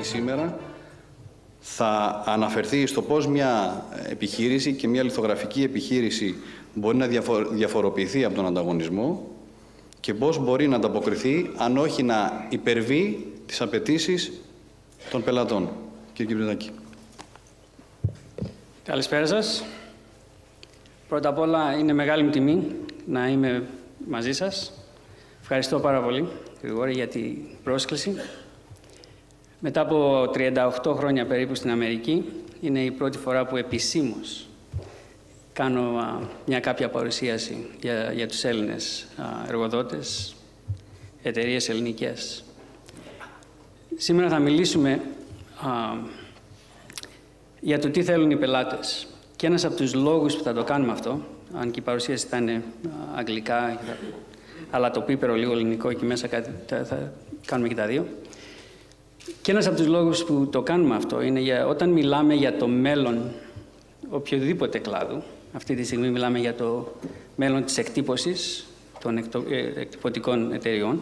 σήμερα θα αναφερθεί στο πώς μια επιχείρηση και μια λιθογραφική επιχείρηση μπορεί να διαφοροποιηθεί από τον ανταγωνισμό και πώς μπορεί να ανταποκριθεί, αν όχι να υπερβεί τις απαιτήσεις των πελατών. Κύριε Κυπριωτάκη. Καλησπέρα σας. Πρώτα απ' όλα, είναι μεγάλη μου τιμή να είμαι μαζί σας. Ευχαριστώ πάρα πολύ, Γρηγόρη, για την πρόσκληση. Μετά από 38 χρόνια περίπου στην Αμερική, είναι η πρώτη φορά που επισήμως κάνω μια κάποια παρουσίαση για τους Έλληνες εργοδότες, εταιρείες ελληνικές. Σήμερα θα μιλήσουμε για το τι θέλουν οι πελάτες. Και ένας από τους λόγους που θα το κάνουμε αυτό, αν και η παρουσίαση θα είναι αγγλικά, αλλά το πίπερο λίγο ελληνικό εκεί μέσα θα κάνουμε και τα δύο. Και ένας από τους λόγους που το κάνουμε αυτό είναι όταν μιλάμε για το μέλλον οποιοδήποτε κλάδου, αυτή τη στιγμή μιλάμε για το μέλλον της εκτύπωσης των εκτυπωτικών εταιριών,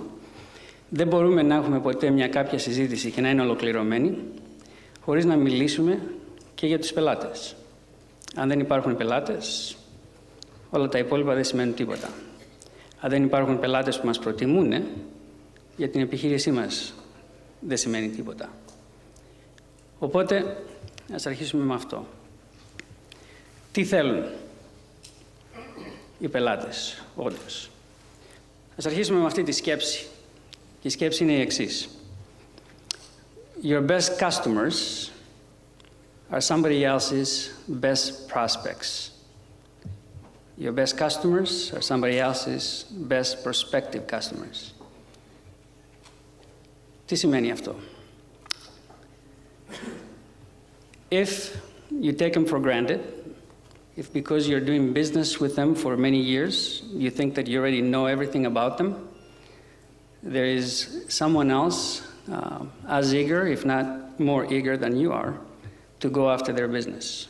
δεν μπορούμε να έχουμε ποτέ μια κάποια συζήτηση και να είναι ολοκληρωμένη χωρίς να μιλήσουμε και για τους πελάτες. Αν δεν υπάρχουν πελάτες, όλα τα υπόλοιπα δεν σημαίνουν τίποτα. Αν δεν υπάρχουν πελάτες που μας προτιμούν, για την επιχείρησή μας δεν σημαίνει τίποτα. Οπότε, ας αρχίσουμε με αυτό. Τι θέλουν οι πελάτες, όντως? Ας αρχίσουμε με αυτή τη σκέψη. Και η σκέψη είναι η εξής. Your best customers are somebody else's best prospects. Your best customers are somebody else's best prospective customers. Τι σημαίνει αυτό? If you take them for granted, if because you're doing business with them for many years, you think that you already know everything about them, there is someone else as eager, if not more eager than you are, to go after their business.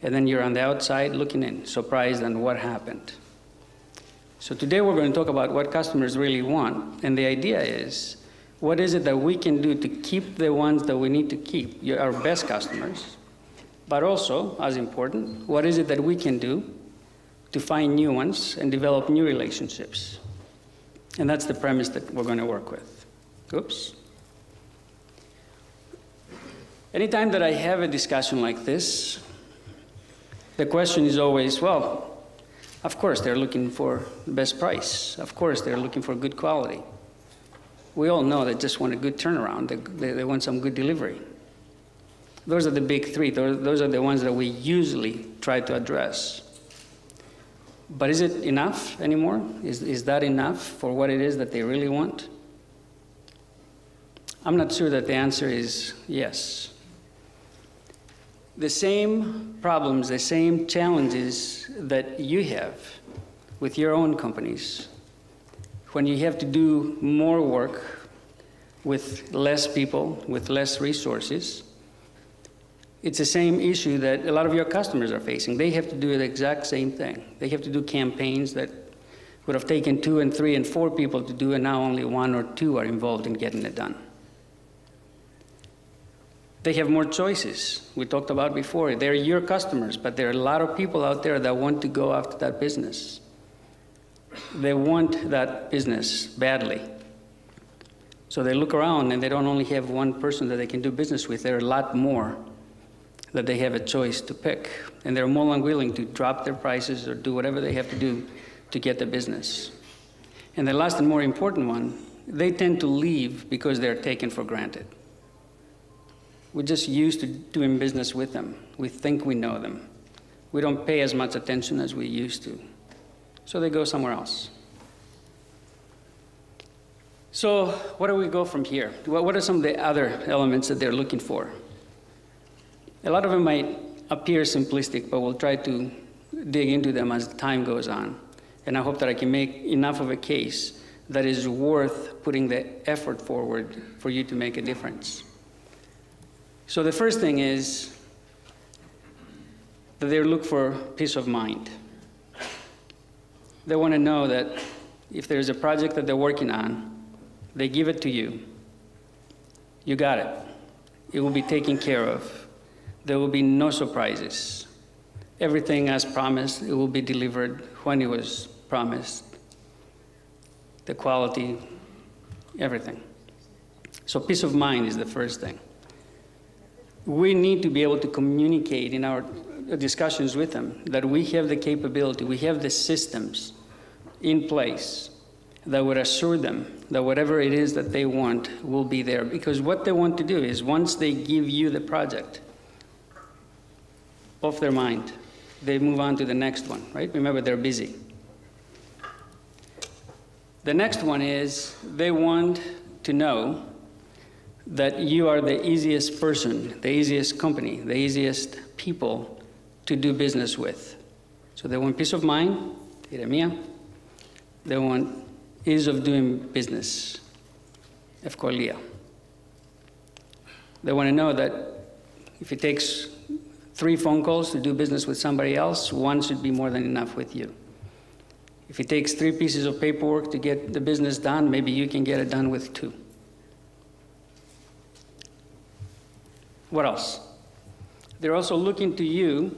And then you're on the outside looking in, surprised on what happened. So today we're going to talk about what customers really want. And the idea is, what is it that we can do to keep the ones that we need to keep, our best customers? But also, as important, what is it that we can do to find new ones and develop new relationships? And that's the premise that we're going to work with. Oops. Anytime that I have a discussion like this, the question is always, well, of course they're looking for the best price. Of course they're looking for good quality. We all know they just want a good turnaround. They want some good delivery. Those are the big three. Those are the ones that we usually try to address. But is it enough anymore? Is that enough for what it is that they really want? I'm not sure that the answer is yes. The same problems, the same challenges that you have with your own companies, when you have to do more work with less people, with less resources, it's the same issue that a lot of your customers are facing. They have to do the exact same thing. They have to do campaigns that would have taken 2 and 3 and 4 people to do, and now only 1 or 2 are involved in getting it done. They have more choices. We talked about before. They're your customers, but there are a lot of people out there that want to go after that business. They want that business badly. So they look around and they don't only have one person that they can do business with, there are a lot more that they have a choice to pick. And they're more than willing to drop their prices or do whatever they have to do to get the business. And the last and more important one, they tend to leave because they're taken for granted. We're just used to doing business with them. We think we know them. We don't pay as much attention as we used to. So they go somewhere else. So where do we go from here? What are some of the other elements that they're looking for? A lot of them might appear simplistic, but we'll try to dig into them as time goes on. And I hope that I can make enough of a case that is worth putting the effort forward for you to make a difference. So the first thing is that they look for peace of mind. They want to know that if there's a project that they're working on, they give it to you. You got it. It will be taken care of. There will be no surprises. Everything as promised, it will be delivered when it was promised. The quality, everything. So peace of mind is the first thing. We need to be able to communicate in our discussions with them that we have the capability, we have the systems in place that would assure them that whatever it is that they want will be there. Because what they want to do is once they give you the project, off their mind, they move on to the next one, right? Remember, they're busy. The next one is they want to know that you are the easiest person, the easiest company, the easiest people to do business with. So they want peace of mind, ηρεμία. They want ease of doing business, ευκολία. They want to know that if it takes 3 phone calls to do business with somebody else, 1 should be more than enough with you. If it takes 3 pieces of paperwork to get the business done, maybe you can get it done with 2. What else? They're also looking to you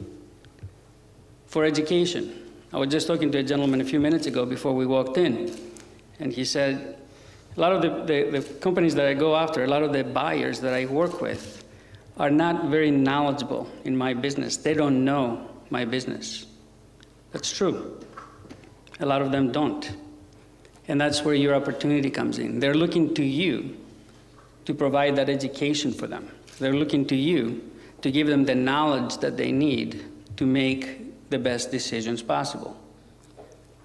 for education. I was just talking to a gentleman a few minutes ago before we walked in, and he said, a lot of the companies that I go after, a lot of the buyers that I work with are not very knowledgeable in my business. They don't know my business. That's true. A lot of them don't. And that's where your opportunity comes in. They're looking to you to provide that education for them. They're looking to you to give them the knowledge that they need to make the best decisions possible.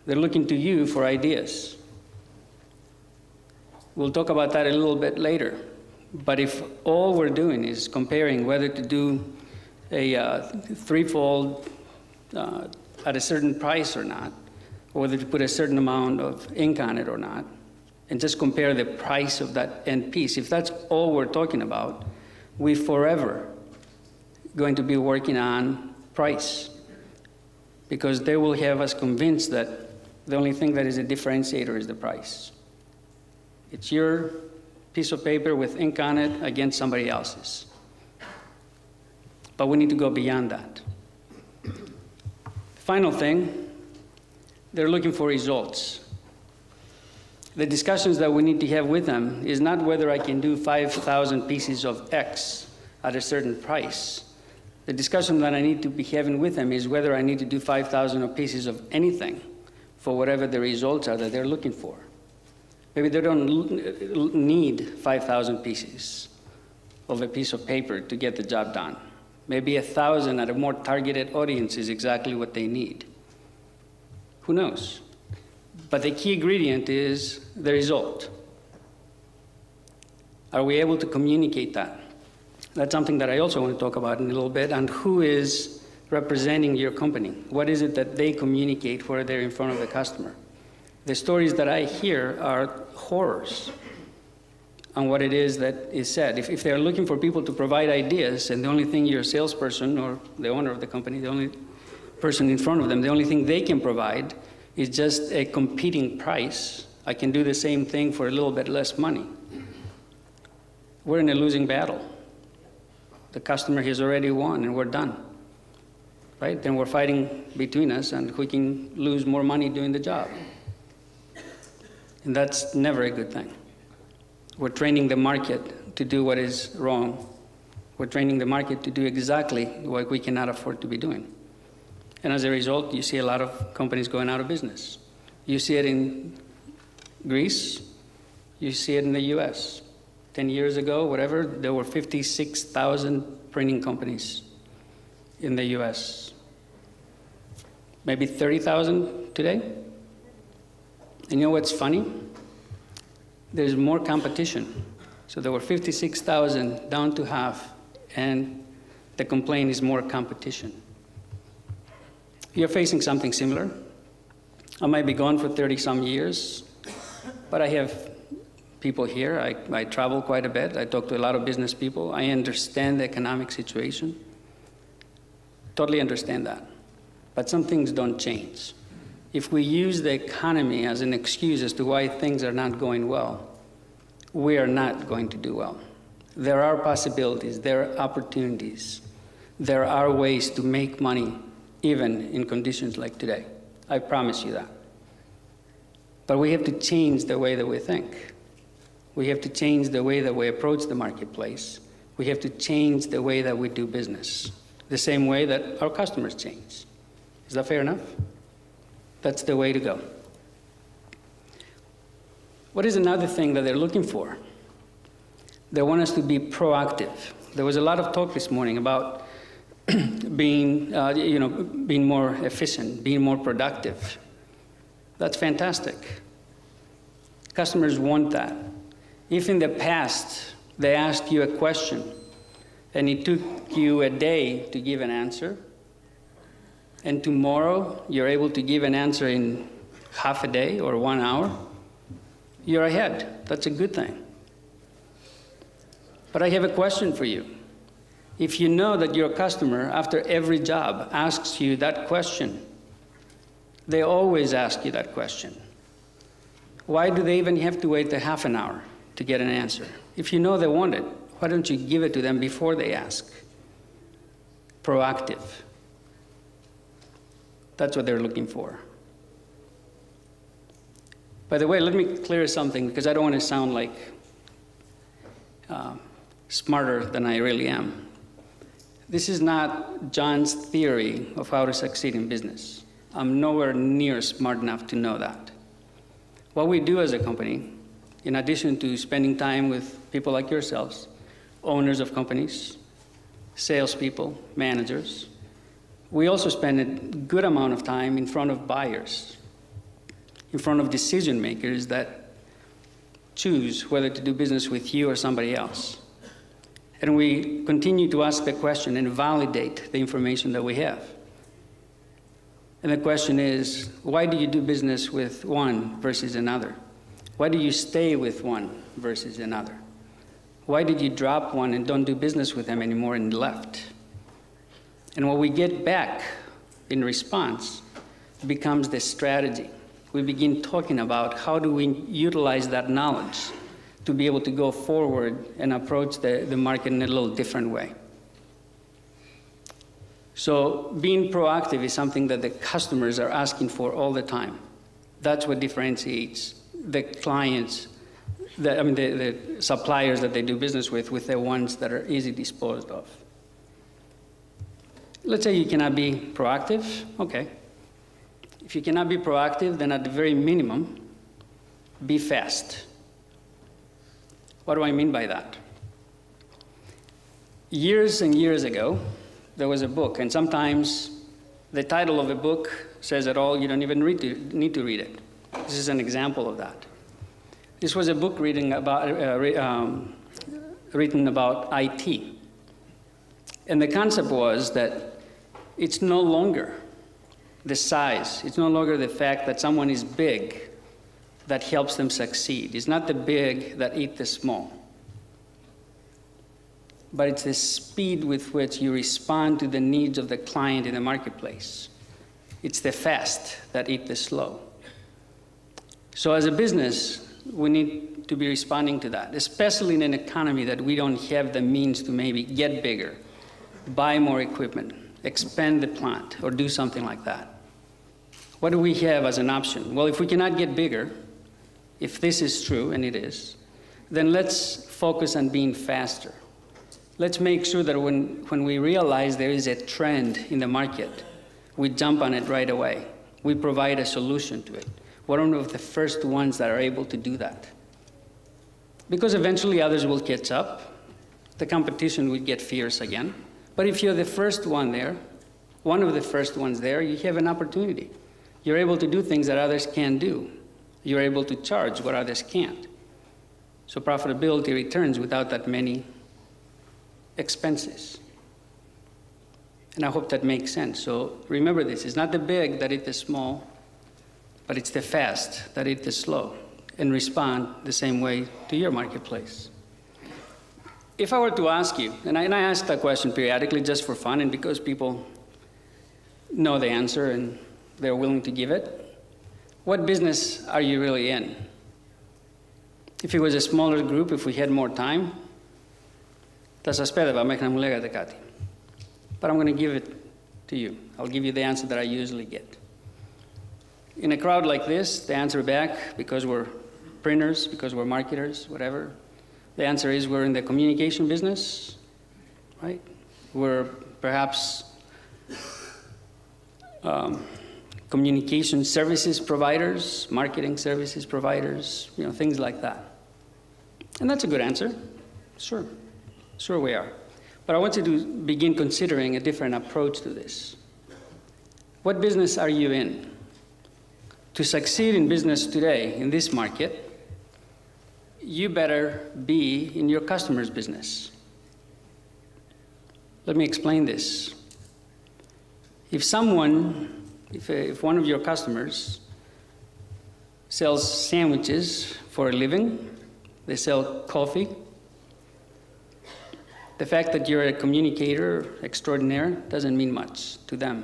They're looking to you for ideas. We'll talk about that a little bit later. But if all we're doing is comparing whether to do a threefold at a certain price or not, or whether to put a certain amount of ink on it or not, and just compare the price of that end piece, if that's all we're talking about, we're forever going to be working on price, because they will have us convinced that the only thing that is a differentiator is the price. It's your piece of paper with ink on it against somebody else's. But we need to go beyond that. Final thing, they're looking for results. The discussions that we need to have with them is not whether I can do 5,000 pieces of X at a certain price. The discussion that I need to be having with them is whether I need to do 5,000 pieces of anything for whatever the results are that they're looking for. Maybe they don't need 5,000 pieces of a piece of paper to get the job done. Maybe 1,000 at a more targeted audience is exactly what they need. Who knows? But the key ingredient is the result. Are we able to communicate that? That's something that I also want to talk about in a little bit, and who is representing your company? What is it that they communicate where they're in front of the customer? The stories that I hear are horrors on what it is that is said. If they're looking for people to provide ideas, and the only thing your salesperson or the owner of the company, the only person in front of them, the only thing they can provide is just a competing price. I can do the same thing for a little bit less money. We're in a losing battle. The customer has already won, and we're done. Right? Then we're fighting between us, and we can lose more money doing the job. And that's never a good thing. We're training the market to do what is wrong. We're training the market to do exactly what we cannot afford to be doing. And as a result, you see a lot of companies going out of business. You see it in Greece. You see it in the US. 10 years ago, whatever, there were 56,000 printing companies in the US. Maybe 30,000 today. And you know what's funny? There's more competition. So there were 56,000 down to half, and the complaint is more competition. You're facing something similar. I might be gone for 30-some years, but I have people here. I travel quite a bit. I talk to a lot of business people. I understand the economic situation. Totally understand that. But some things don't change. If we use the economy as an excuse as to why things are not going well, we are not going to do well. There are possibilities, there are opportunities. There are ways to make money, even in conditions like today. I promise you that. But we have to change the way that we think. We have to change the way that we approach the marketplace. We have to change the way that we do business, the same way that our customers change. Is that fair enough? That's the way to go. What is another thing that they're looking for? They want us to be proactive. There was a lot of talk this morning about being more efficient, being more productive. That's fantastic. Customers want that. If in the past they asked you a question and it took you a day to give an answer, and tomorrow you're able to give an answer in half a day or 1 hour, you're ahead. That's a good thing. But I have a question for you. If you know that your customer, after every job, asks you that question, they always ask you that question. Why do they even have to wait a half an hour to get an answer? If you know they want it, why don't you give it to them before they ask? Proactive. That's what they're looking for. By the way, let me clear something, because I don't want to sound like smarter than I really am. This is not John's theory of how to succeed in business. I'm nowhere near smart enough to know that. What we do as a company, in addition to spending time with people like yourselves, owners of companies, salespeople, managers, we also spend a good amount of time in front of buyers, in front of decision makers that choose whether to do business with you or somebody else. And we continue to ask the question and validate the information that we have. And the question is, why do you do business with one versus another? Why do you stay with one versus another? Why did you drop one and don't do business with them anymore and left? And what we get back in response becomes the strategy. We begin talking about how do we utilize that knowledge to be able to go forward and approach the market in a little different way. So being proactive is something that the customers are asking for all the time. That's what differentiates the clients, the suppliers that they do business with the ones that are easy disposed of. Let's say you cannot be proactive, okay. If you cannot be proactive, then at the very minimum, be fast. What do I mean by that? Years and years ago, there was a book, and sometimes the title of a book says it all, you don't even need to read it. This is an example of that. This was a book written about IT. And the concept was that it's no longer the size, it's no longer the fact that someone is big that helps them succeed. It's not the big that eat the small. But it's the speed with which you respond to the needs of the client in the marketplace. It's the fast that eat the slow. So as a business, we need to be responding to that, especially in an economy that we don't have the means to maybe get bigger, buy more equipment, expand the plant, or do something like that. What do we have as an option? Well, if we cannot get bigger, if this is true, and it is, then let's focus on being faster. Let's make sure that when we realize there is a trend in the market, we jump on it right away. We provide a solution to it. We're one of the first ones that are able to do that. Because eventually others will catch up. The competition will get fierce again. But if you're the first one there, one of the first ones there, you have an opportunity. You're able to do things that others can't do. You're able to charge what others can't. So profitability returns without that many expenses. And I hope that makes sense. So remember this, it's not the big that eat the small, but it's the fast that eat the slow, and respond the same way to your marketplace. If I were to ask you, and I ask that question periodically just for fun and because people know the answer and they're willing to give it, what business are you really in? If it was a smaller group, if we had more time, Θα σας πέδευα μέχρι να μου λέγατε κάτι. But I'm going to give it to you. I'll give you the answer that I usually get. In a crowd like this, the answer back, because we're printers, because we're marketers, whatever, the answer is we're in the communication business, right? We're perhaps communication services providers, marketing services providers, you know, things like that. And that's a good answer. Sure. Sure we are. But I want you to begin considering a different approach to this. What business are you in? To succeed in business today, in this market, you better be in your customer's business. Let me explain this. If one of your customers sells sandwiches for a living, they sell coffee, the fact that you're a communicator extraordinaire doesn't mean much to them.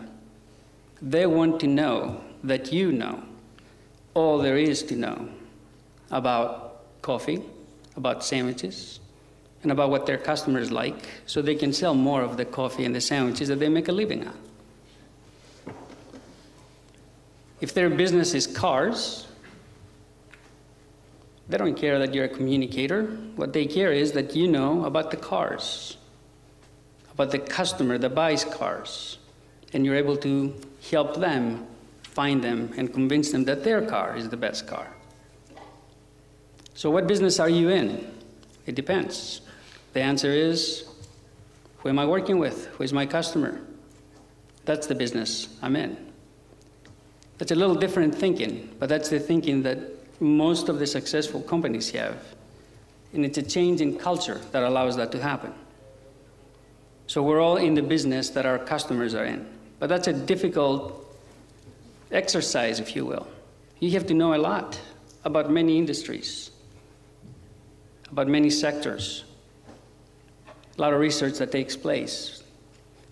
They want to know that you know all there is to know about coffee, about sandwiches, and about what their customers like, so they can sell more of the coffee and the sandwiches that they make a living on. If their business is cars, they don't care that you're a communicator. What they care is that you know about the cars, about the customer that buys cars, and you're able to help them find them and convince them that their car is the best car. So what business are you in? It depends. The answer is, who am I working with? Who is my customer? That's the business I'm in. That's a little different thinking, but that's the thinking that most of the successful companies have. And it's a change in culture that allows that to happen. So we're all in the business that our customers are in. But that's a difficult exercise, if you will. You have to know a lot about many industries, about many sectors, a lot of research that takes place.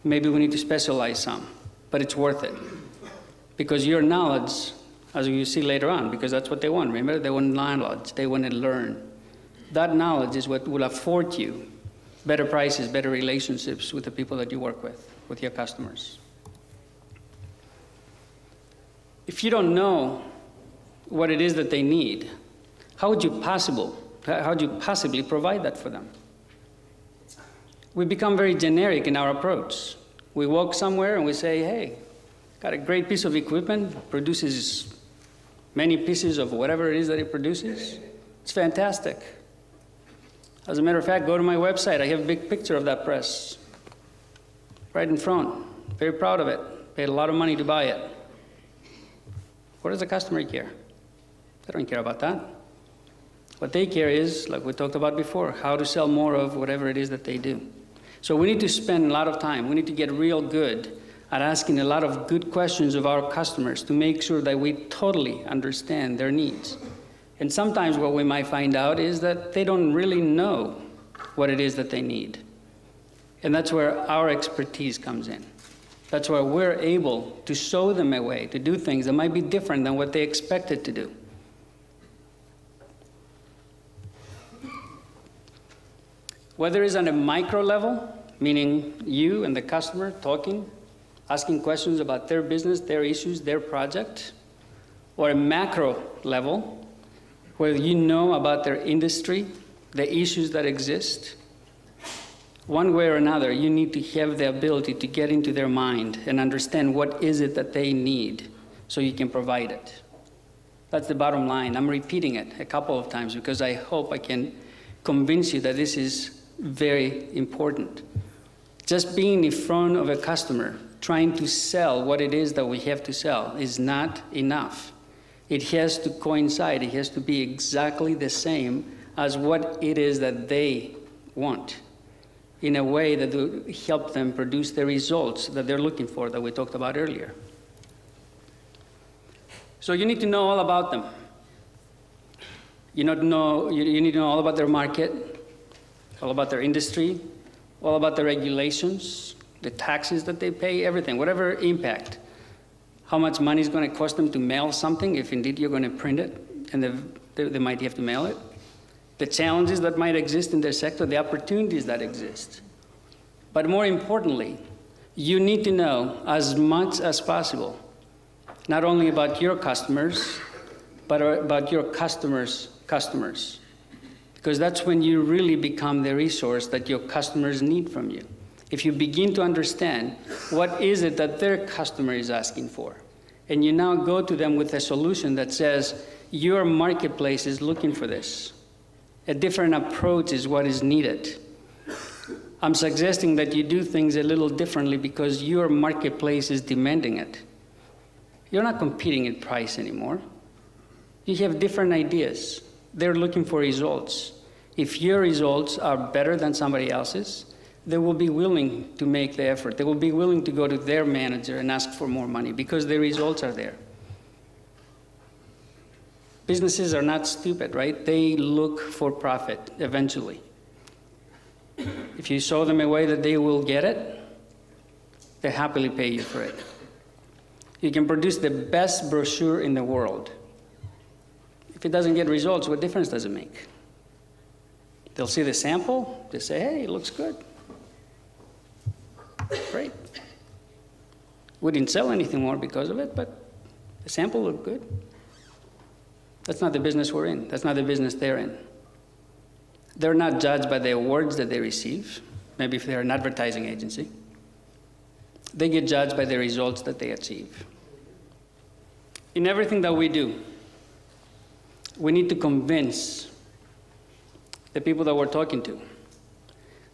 Maybe we need to specialize some, but it's worth it. Because your knowledge, as you see later on, because that's what they want, remember? They want knowledge, they want to learn. That knowledge is what will afford you better prices, better relationships with the people that you work with your customers. If you don't know what it is that they need, how would you possibly provide that for them? We become very generic in our approach. We walk somewhere and we say, hey, got a great piece of equipment, produces many pieces of whatever it is that it produces. It's fantastic. As a matter of fact, go to my website. I have a big picture of that press right in front. Very proud of it. Paid a lot of money to buy it. What does the customer care? They don't care about that. What they care is, like we talked about before, how to sell more of whatever it is that they do. So we need to spend a lot of time. We need to get real good at asking a lot of good questions of our customers to make sure that we totally understand their needs. And sometimes what we might find out is that they don't really know what it is that they need. And that's where our expertise comes in. That's where we're able to show them a way to do things that might be different than what they expected to do. Whether it's on a micro level, meaning you and the customer talking, asking questions about their business, their issues, their project, or a macro level, where you know about their industry, the issues that exist. One way or another, you need to have the ability to get into their mind and understand what is it that they need so you can provide it. That's the bottom line. I'm repeating it a couple of times because I hope I can convince you that this is very important. Just being in front of a customer, trying to sell what it is that we have to sell is not enough. It has to coincide, it has to be exactly the same as what it is that they want, in a way that will help them produce the results that they're looking for that we talked about earlier. So you need to know all about them. You need to know all about their market, all about their industry, all about the regulations, the taxes that they pay, everything, whatever impact. How much money is going to cost them to mail something, if indeed you're going to print it, and they might have to mail it. the challenges that might exist in their sector, the opportunities that exist. But more importantly, you need to know as much as possible, not only about your customers, but about your customers' customers. Because that's when you really become the resource that your customers need from you. If you begin to understand what is it that their customer is asking for, and you now go to them with a solution that says, your marketplace is looking for this. A different approach is what is needed. I'm suggesting that you do things a little differently because your marketplace is demanding it. You're not competing in price anymore. You have different ideas. They're looking for results. If your results are better than somebody else's, they will be willing to make the effort. They will be willing to go to their manager and ask for more money because the results are there. Businesses are not stupid, right? They look for profit eventually. If you show them a way that they will get it, they happily pay you for it. You can produce the best brochure in the world. If it doesn't get results, what difference does it make? They'll see the sample, they say, hey, it looks good. Great. We didn't sell anything more because of it, but the sample looked good. That's not the business we're in. That's not the business they're in. They're not judged by the awards that they receive, maybe if they're an advertising agency. They get judged by the results that they achieve. In everything that we do, we need to convince the people that we're talking to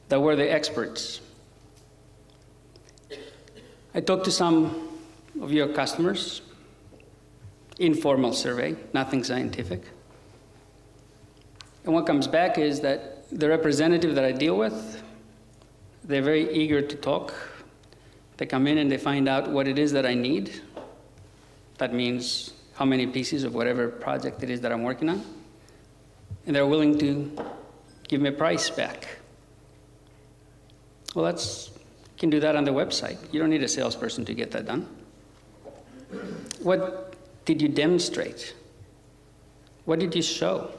that we're the experts. I talked to some of your customers, informal survey, nothing scientific. And what comes back is that the representative that I deal with, they're very eager to talk. They come in and they find out what it is that I need. That means how many pieces of whatever project it is that I'm working on. And they're willing to give me a price back. Well, you can do that on the website. You don't need a salesperson to get that done. What did you demonstrate? What did you show?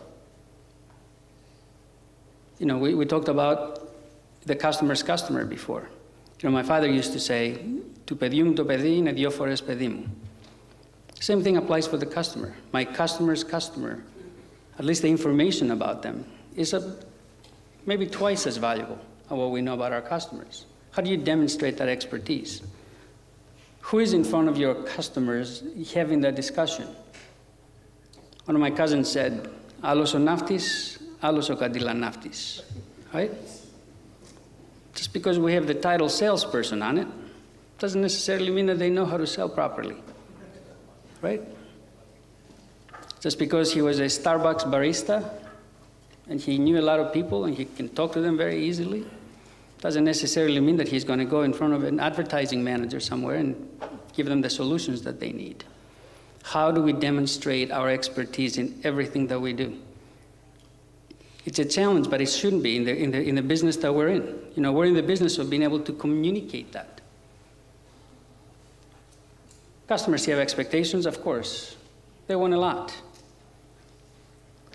You know, we talked about the customer's customer before. You know, my father used to say, "Tu pedium to pedi, ne dio fores pedimu." Same thing applies for the customer. My customer's customer, at least the information about them, is maybe twice as valuable as what we know about our customers. How do you demonstrate that expertise? Who is in front of your customers having that discussion? One of my cousins said, "Alos o naftis, alos o kadila naftis," right? Just because we have the title salesperson on it doesn't necessarily mean that they know how to sell properly, right? Just because he was a Starbucks barista and he knew a lot of people and he can talk to them very easily, doesn't necessarily mean that he's going to go in front of an advertising manager somewhere and give them the solutions that they need. How do we demonstrate our expertise in everything that we do? It's a challenge, but it shouldn't be in the business that we're in. You know, we're in the business of being able to communicate that. Customers have expectations, of course. They want a lot.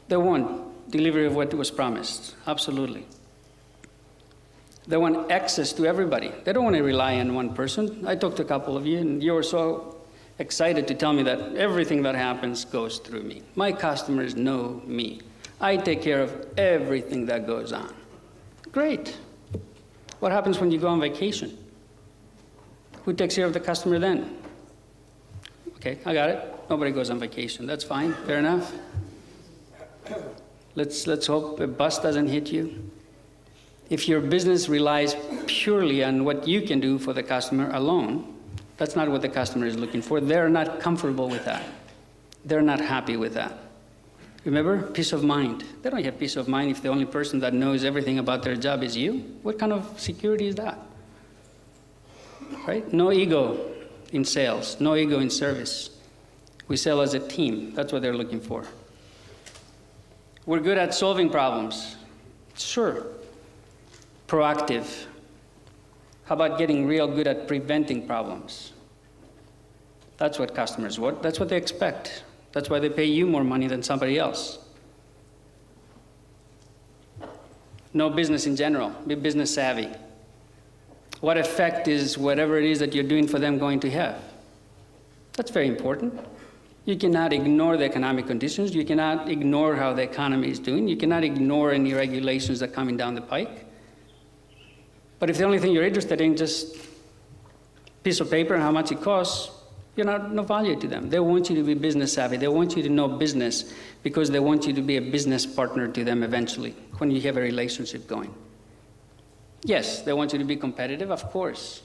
They want delivery of what was promised, absolutely. They want access to everybody. They don't want to rely on one person. I talked to a couple of you, and you were so excited to tell me that everything that happens goes through me. My customers know me. I take care of everything that goes on. Great. What happens when you go on vacation? Who takes care of the customer then? Okay, I got it. Nobody goes on vacation. That's fine. Fair enough. Let's hope a bus doesn't hit you. If your business relies purely on what you can do for the customer alone, that's not what the customer is looking for. They're not comfortable with that. They're not happy with that. Remember, peace of mind. They don't have peace of mind if the only person that knows everything about their job is you. What kind of security is that? Right? No ego in sales, no ego in service. We sell as a team. That's what they're looking for. We're good at solving problems. Sure. Proactive. How about getting real good at preventing problems? That's what customers want. That's what they expect. That's why they pay you more money than somebody else. know business in general, be business savvy. What effect is whatever it is that you're doing for them going to have? That's very important. You cannot ignore the economic conditions. You cannot ignore how the economy is doing. You cannot ignore any regulations that are coming down the pike. But if the only thing you're interested in is just a piece of paper and how much it costs, you're no value to them. They want you to be business savvy. They want you to know business because they want you to be a business partner to them eventually when you have a relationship going. Yes, they want you to be competitive, of course.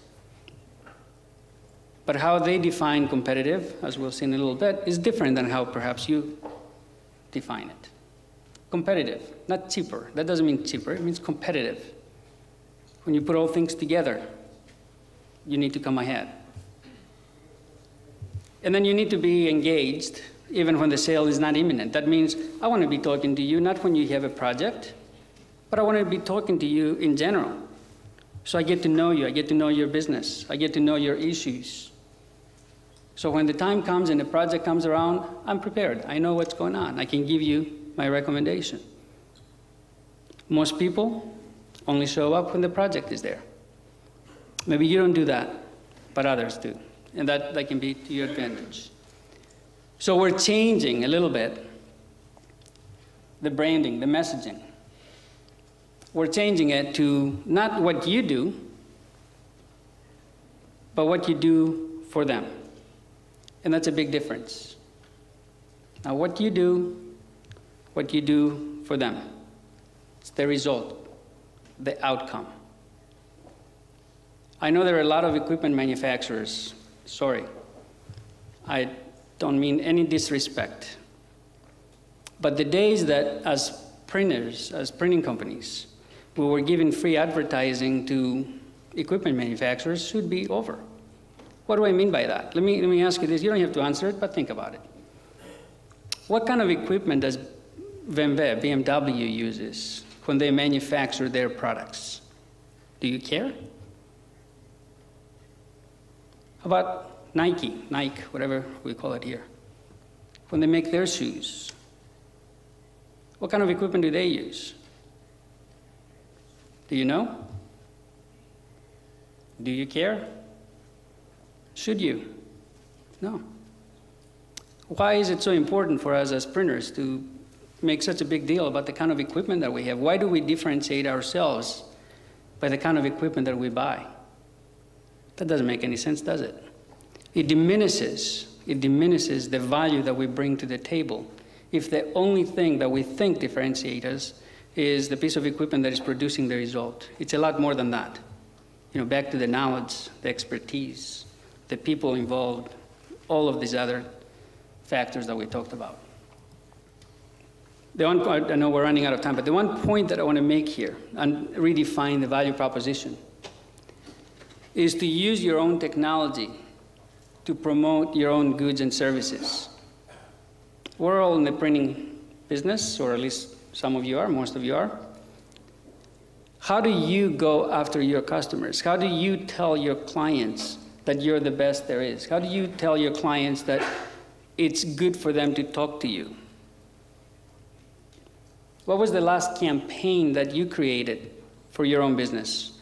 But how they define competitive, as we'll see in a little bit, is different than how perhaps you define it. Competitive, not cheaper. That doesn't mean cheaper, it means competitive. When you put all things together, you need to come ahead. And then you need to be engaged even when the sale is not imminent. That means I want to be talking to you not when you have a project, but I want to be talking to you in general. So I get to know you, I get to know your business, I get to know your issues. So when the time comes and the project comes around, I'm prepared. I know what's going on. I can give you my recommendation. Most people only show up when the project is there. Maybe you don't do that, but others do. And that can be to your advantage. So we're changing a little bit the branding, the messaging. We're changing it to not what you do, but what you do for them. And that's a big difference. Now, what you do for them. It's the result, the outcome. I know there are a lot of equipment manufacturers. Sorry, I don't mean any disrespect. But the days that as printers, as printing companies, we were giving free advertising to equipment manufacturers should be over. What do I mean by that? Let me ask you this. You don't have to answer it, but think about it. What kind of equipment does BMW uses when they manufacture their products? Do you care? How about Nike, whatever we call it here? When they make their shoes, what kind of equipment do they use? Do you know? Do you care? Should you? No. Why is it so important for us as printers to make such a big deal about the kind of equipment that we have? Why do we differentiate ourselves by the kind of equipment that we buy? That doesn't make any sense, does it? It diminishes the value that we bring to the table if the only thing that we think differentiates us is the piece of equipment that is producing the result. It's a lot more than that. You know, back to the knowledge, the expertise, the people involved, all of these other factors that we talked about. The one point, I know we're running out of time, but the one point that I want to make here and redefine the value proposition is to use your own technology to promote your own goods and services. We're all in the printing business, or at least some of you are, most of you are. How do you go after your customers? How do you tell your clients that you're the best there is? How do you tell your clients that it's good for them to talk to you? What was the last campaign that you created for your own business?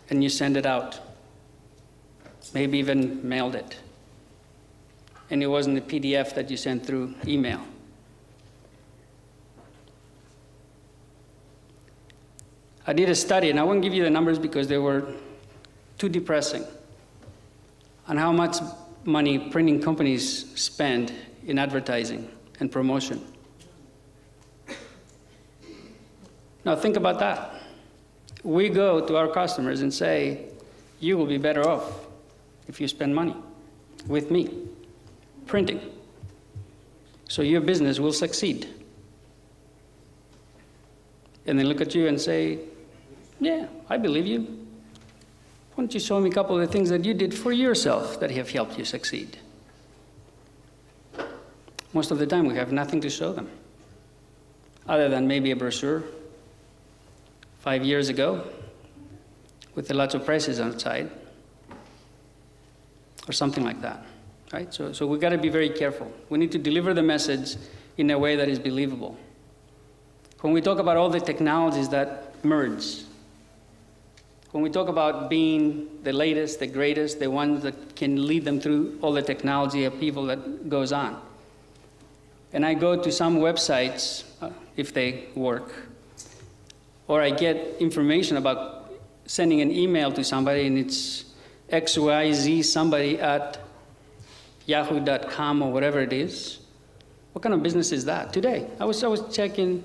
And you send it out. Maybe even mailed it. And it wasn't a PDF that you sent through email. I did a study, and I won't give you the numbers because they were too depressing, on how much money printing companies spend in advertising and promotion. Now think about that. We go to our customers and say, you will be better off if you spend money with me, printing. So your business will succeed. And they look at you and say, yeah, I believe you. Why don't you show me a couple of the things that you did for yourself that have helped you succeed? Most of the time we have nothing to show them, other than maybe a brochure 5 years ago with lots of prices outside, or something like that, right? So we've got to be very careful. We need to deliver the message in a way that is believable. When we talk about all the technologies that merge, when we talk about being the latest, the greatest, the ones that can lead them through all the technology upheaval that goes on. And I go to some websites, if they work, or I get information about sending an email to somebody and it's XYZ somebody at yahoo.com or whatever it is. What kind of business is that today? I was checking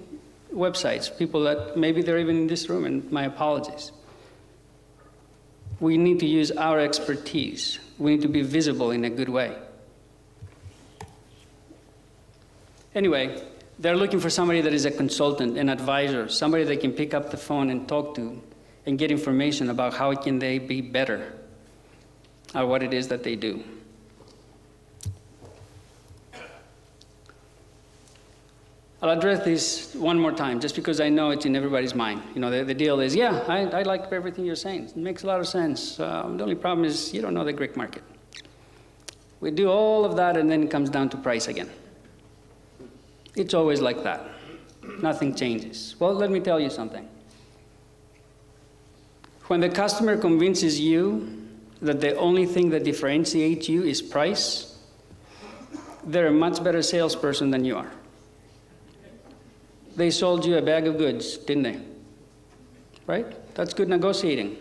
websites, people that maybe they're even in this room, and my apologies. We need to use our expertise. We need to be visible in a good way. Anyway, they're looking for somebody that is a consultant, an advisor, somebody they can pick up the phone and talk to and get information about how can they be better at what it is that they do. I'll address this one more time, just because I know it's in everybody's mind. You know, the deal is, yeah, I like everything you're saying. It makes a lot of sense. The only problem is you don't know the Greek market. We do all of that, and then it comes down to price again. It's always like that. Nothing changes. Well, let me tell you something. When the customer convinces you that the only thing that differentiates you is price, they're a much better salesperson than you are. They sold you a bag of goods, didn't they? Right? That's good negotiating.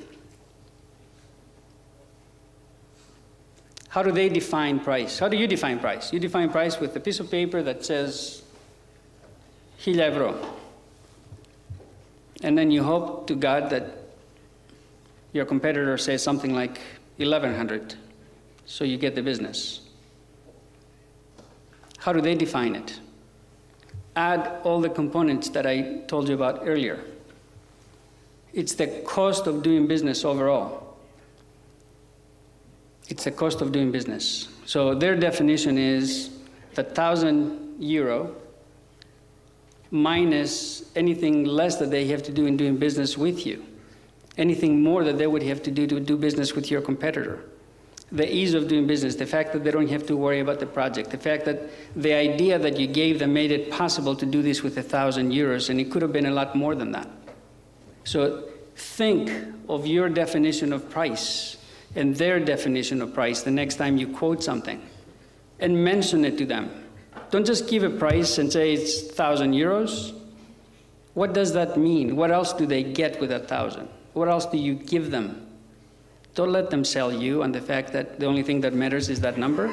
How do they define price? How do you define price? You define price with a piece of paper that says 1,000 euro. And then you hope to God that your competitor says something like 1,100, so you get the business. How do they define it? Add all the components that I told you about earlier. It's the cost of doing business overall. It's the cost of doing business. So their definition is the 1,000 euro minus anything less that they have to do in doing business with you. Anything more that they would have to do business with your competitor. The ease of doing business, the fact that they don't have to worry about the project, the fact that the idea that you gave them made it possible to do this with 1,000 euros, and it could have been a lot more than that. So think of your definition of price and their definition of price the next time you quote something, and mention it to them. Don't just give a price and say it's 1,000 euros. What does that mean? What else do they get with 1,000? What else do you give them? Don't let them sell you on the fact that the only thing that matters is that number.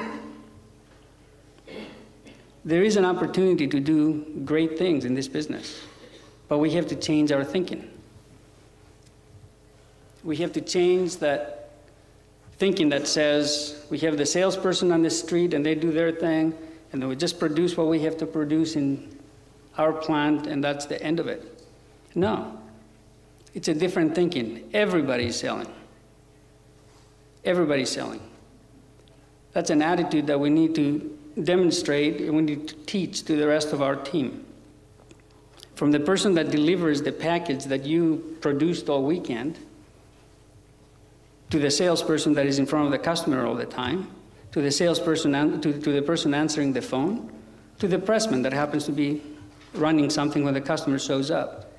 There is an opportunity to do great things in this business, but we have to change our thinking. We have to change that thinking that says we have the salesperson on the street and they do their thing, and then we just produce what we have to produce in our plant, and that's the end of it. No, it's a different thinking. Everybody's selling. Everybody's selling. That's an attitude that we need to demonstrate and we need to teach to the rest of our team. From the person that delivers the package that you produced all weekend, to the salesperson that is in front of the customer all the time, to the salesperson, to the person answering the phone, to the pressman that happens to be running something when the customer shows up.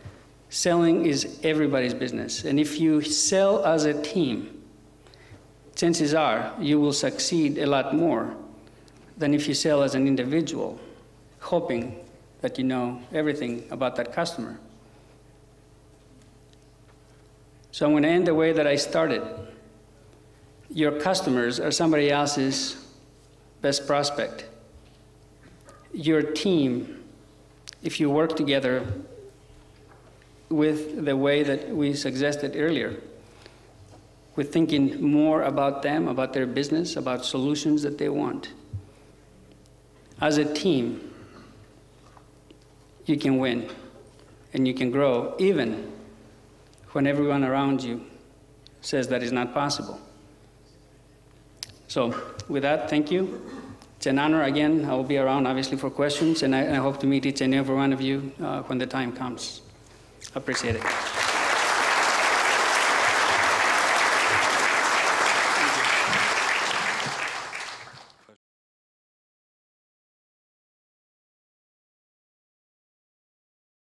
Selling is everybody's business. And if you sell as a team, chances are you will succeed a lot more than if you sell as an individual, hoping that you know everything about that customer. So I'm going to end the way that I started. Your customers are somebody else's best prospect. Your team, if you work together with the way that we suggested earlier, with thinking more about them, about their business, about solutions that they want. As a team, you can win and you can grow even when everyone around you says that is not possible. So with that, thank you. It's an honor. Again, I will be around obviously for questions, and I hope to meet each and every one of you when the time comes. I appreciate it.